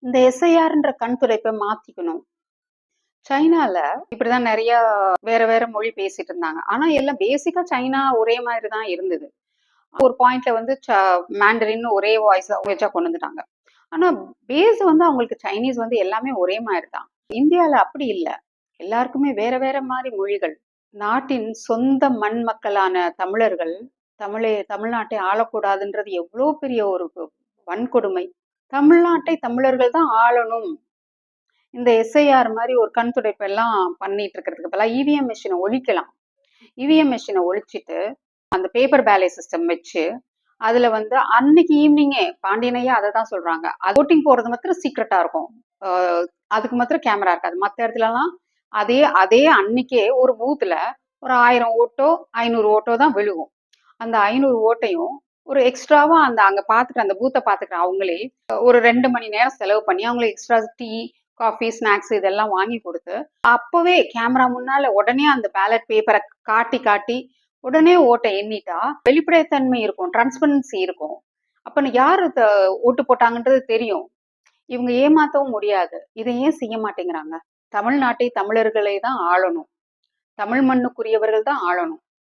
இந்த எஸ்ஐஆர்ன்ற கண் துடைப்பை மாத்திக்கணும். சைனால இப்படிதான் நிறைய வேற வேற மொழி பேசிட்டு இருந்தாங்க. ஆனா எல்லாம் பேசிக்கா சைனா ஒரே மாதிரி தான் இருந்தது. ஒரு பாயிண்ட்ல வந்து மேண்டரின் ஒரே வாய்ஸ் வச்சா கொண்டு வந்துட்டாங்க. ஆனா பேஸ் வந்து அவங்களுக்கு சைனீஸ் வந்து எல்லாமே ஒரே மாதிரி தான். இந்தியால அப்படி இல்ல. எல்லாருக்குமே வேற வேற மாதிரி மொழிகள். நாட்டின் சொந்த மண் மக்களான தமிழர்கள் தமிழ்நாட்டை ஆளக்கூடாதுன்றது எவ்வளவு பெரிய ஒரு வன்கொடுமை. தமிழ்நாட்டை தமிழர்கள் தான் ஆளணும். இந்த எஸ்ஐஆர் மாதிரி ஒரு கண் துடைப்பெல்லாம் பண்ணிட்டு இருக்கிறதுக்கு பதிலா இவிஎம் மிஷினை ஒழிக்கலாம். இவிஎம் மிஷினை ஒழிச்சிட்டு அந்த பேப்பர் பேலட் சிஸ்டம் வச்சு அதுல வந்து அன்னைக்கு ஈவினிங்கே பாண்டியனையா அதை தான் சொல்றாங்க. ஓட்டிங் போறது மாத்திரம் சீக்கிரட்டா இருக்கும். அதுக்கு மாத்திரம் கேமரா இருக்காது. மற்ற இடத்துல எல்லாம் அதே அதே அன்னைக்கே ஒரு பூத்துல ஒரு 1000 ஓட்டோ 500 ஓட்டோ தான் விழுகும். அந்த 500 ஓட்டையும் ஒரு எக்ஸ்ட்ராவா அங்க பாத்துட்டு அந்த பூத்தை பாத்துக்கிற அவங்களே ஒரு 2 மணி நேரம் செலவு பண்ணி அவங்களுக்கு எக்ஸ்ட்ரா டீ காஃபி ஸ்நாக்ஸ் இதெல்லாம் வாங்கி கொடுத்து அப்பவே கேமரா முன்னால உடனே அந்த பேலட் பேப்பரை காட்டி காட்டி உடனே ஓட்டை எண்ணிட்டா வெளிப்படைத்தன்மை இருக்கும், டிரான்ஸ்பரன்சி இருக்கும். அப்ப யாரு ஓட்டு போட்டாங்கன்றது தெரியும். இவங்க ஏமாத்தவும் முடியாது. இதை ஏன் செய்ய மாட்டேங்கிறாங்க? தமிழ்நாட்டை தமிழர்களை தான் ஆளணும். தமிழ் மண்ணுக்குரியவர்கள் தான் ஆளணும்.